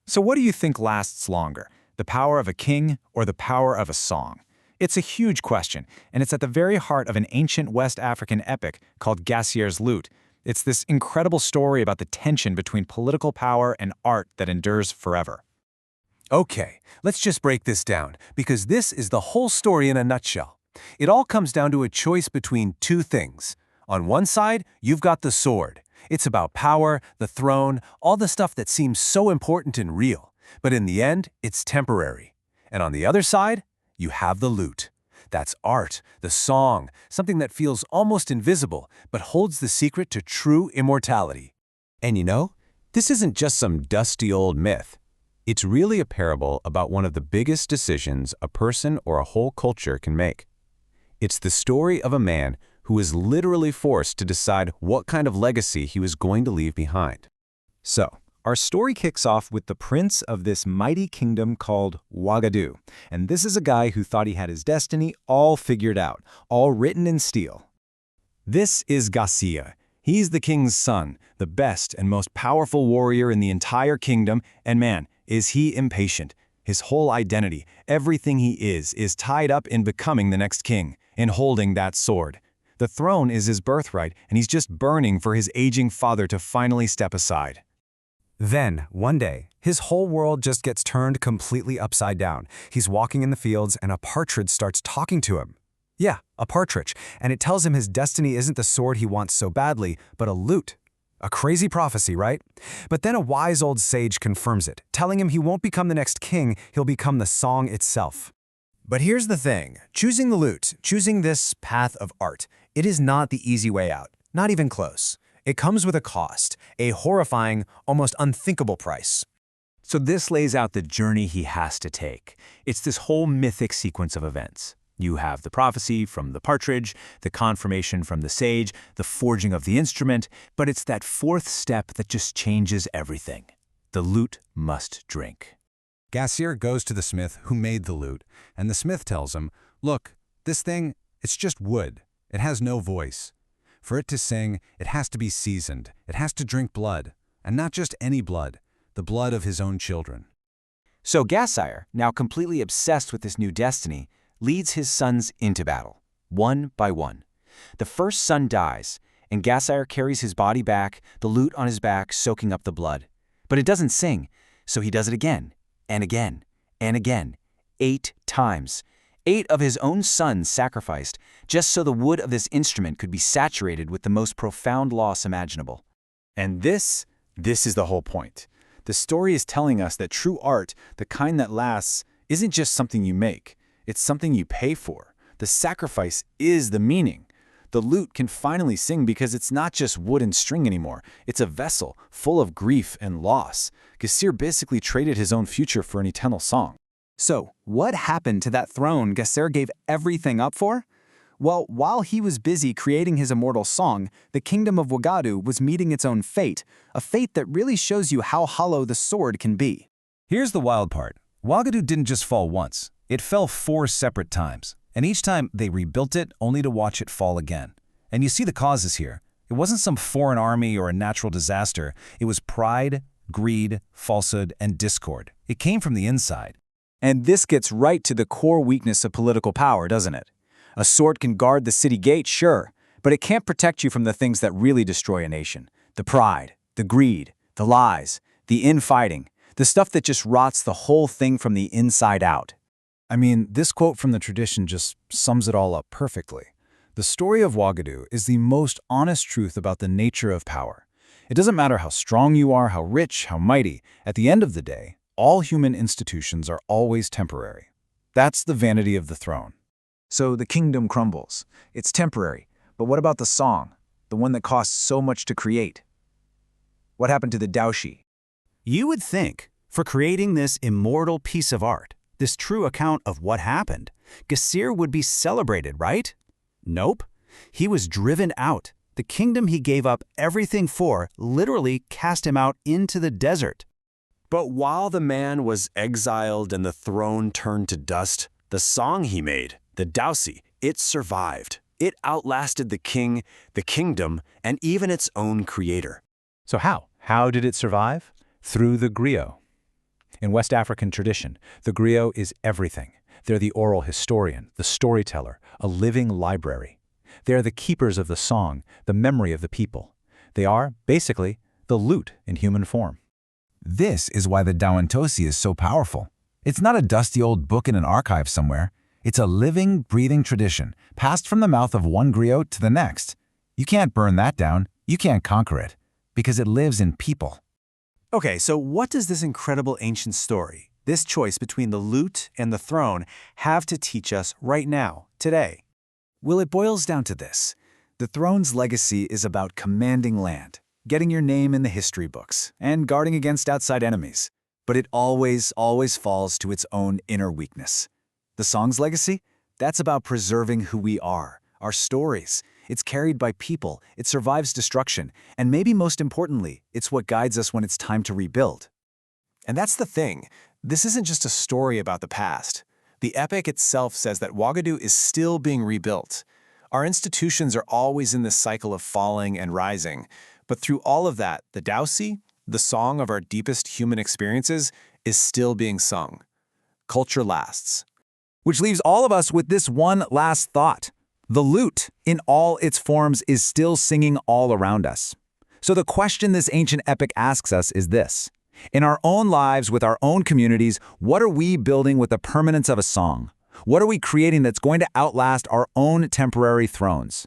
So what do you think lasts longer, the power of a king or the power of a song? It's a huge question, and it's at the very heart of an ancient West African epic called Gassire's Lute. It's this incredible story about the tension between political power and art that endures forever. Okay, let's just break this down, because this is the whole story in a nutshell. It all comes down to a choice between two things. On one side, you've got the sword. It's about power, the throne, all the stuff that seems so important and real. But in the end, it's temporary. And on the other side, you have the lute. That's art, the song, something that feels almost invisible, but holds the secret to true immortality. And you know, this isn't just some dusty old myth. It's really a parable about one of the biggest decisions a person or a whole culture can make. It's the story of a man who was literally forced to decide what kind of legacy he was going to leave behind. So, our story kicks off with the prince of this mighty kingdom called Wagadu. And this is a guy who thought he had his destiny all figured out, all written in steel. This is Gassire. He's the king's son, the best and most powerful warrior in the entire kingdom, and man, is he impatient. His whole identity, everything he is tied up in becoming the next king, in holding that sword. The throne is his birthright, and he's just burning for his aging father to finally step aside. Then, one day, his whole world just gets turned completely upside down. He's walking in the fields and a partridge starts talking to him. Yeah, a partridge, and it tells him his destiny isn't the sword he wants so badly, but a lute. A crazy prophecy, right? But then a wise old sage confirms it, telling him he won't become the next king, he'll become the song itself. But here's the thing, choosing the lute, choosing this path of art, it is not the easy way out, not even close. It comes with a cost, a horrifying, almost unthinkable price. So this lays out the journey he has to take. It's this whole mythic sequence of events. You have the prophecy from the partridge, the confirmation from the sage, the forging of the instrument, but it's that fourth step that just changes everything. The lute must drink. Gassire goes to the smith who made the lute, and the smith tells him, "Look, this thing, it's just wood. It has no voice. For it to sing, it has to be seasoned. It has to drink blood, and not just any blood, the blood of his own children." So Gassire, now completely obsessed with this new destiny, leads his sons into battle, one by one. The first son dies, and Gassire carries his body back, the lute on his back soaking up the blood. But it doesn't sing, so he does it again, and again, and again, 8 times. 8 of his own sons sacrificed, just so the wood of this instrument could be saturated with the most profound loss imaginable. And this is the whole point. The story is telling us that true art, the kind that lasts, isn't just something you make. It's something you pay for. The sacrifice is the meaning. The lute can finally sing because it's not just wood and string anymore. It's a vessel full of grief and loss. Gassire basically traded his own future for an eternal song. So, what happened to that throne Gassire gave everything up for? Well, while he was busy creating his immortal song, the kingdom of Wagadu was meeting its own fate, a fate that really shows you how hollow the sword can be. Here's the wild part. Wagadu didn't just fall once. It fell 4 separate times, and each time they rebuilt it only to watch it fall again. And you see the causes here. It wasn't some foreign army or a natural disaster. It was pride, greed, falsehood, and discord. It came from the inside. And this gets right to the core weakness of political power, doesn't it? A sword can guard the city gate, sure, but it can't protect you from the things that really destroy a nation. The pride, the greed, the lies, the infighting, the stuff that just rots the whole thing from the inside out. I mean, this quote from the tradition just sums it all up perfectly. The story of Wagadu is the most honest truth about the nature of power. It doesn't matter how strong you are, how rich, how mighty. At the end of the day, all human institutions are always temporary. That's the vanity of the throne. So the kingdom crumbles. It's temporary. But what about the song? The one that costs so much to create? What happened to the Dausi? You would think, for creating this immortal piece of art, this true account of what happened, Gassire would be celebrated, right? Nope. He was driven out. The kingdom he gave up everything for literally cast him out into the desert. But while the man was exiled and the throne turned to dust, the song he made, the Dausi, it survived. It outlasted the king, the kingdom, and even its own creator. So how? How did it survive? Through the griot. In West African tradition, the griot is everything. They're the oral historian, the storyteller, a living library. They are the keepers of the song, the memory of the people. They are, basically, the lute in human form. This is why the Dausi is so powerful. It's not a dusty old book in an archive somewhere. It's a living, breathing tradition, passed from the mouth of one griot to the next. You can't burn that down. You can't conquer it, because it lives in people. Okay, so what does this incredible ancient story, this choice between the lute and the throne, have to teach us right now, today? Well, it boils down to this. The throne's legacy is about commanding land, getting your name in the history books, and guarding against outside enemies. But it always falls to its own inner weakness. The song's legacy? That's about preserving who we are, our stories. It's carried by people, it survives destruction, and maybe most importantly, it's what guides us when it's time to rebuild. And that's the thing. This isn't just a story about the past. The epic itself says that Wagadu is still being rebuilt. Our institutions are always in this cycle of falling and rising. But through all of that, the Dausi, the song of our deepest human experiences, is still being sung. Culture lasts. Which leaves all of us with this one last thought. The lute, in all its forms, is still singing all around us. So the question this ancient epic asks us is this. In our own lives, with our own communities, what are we building with the permanence of a song? What are we creating that's going to outlast our own temporary thrones?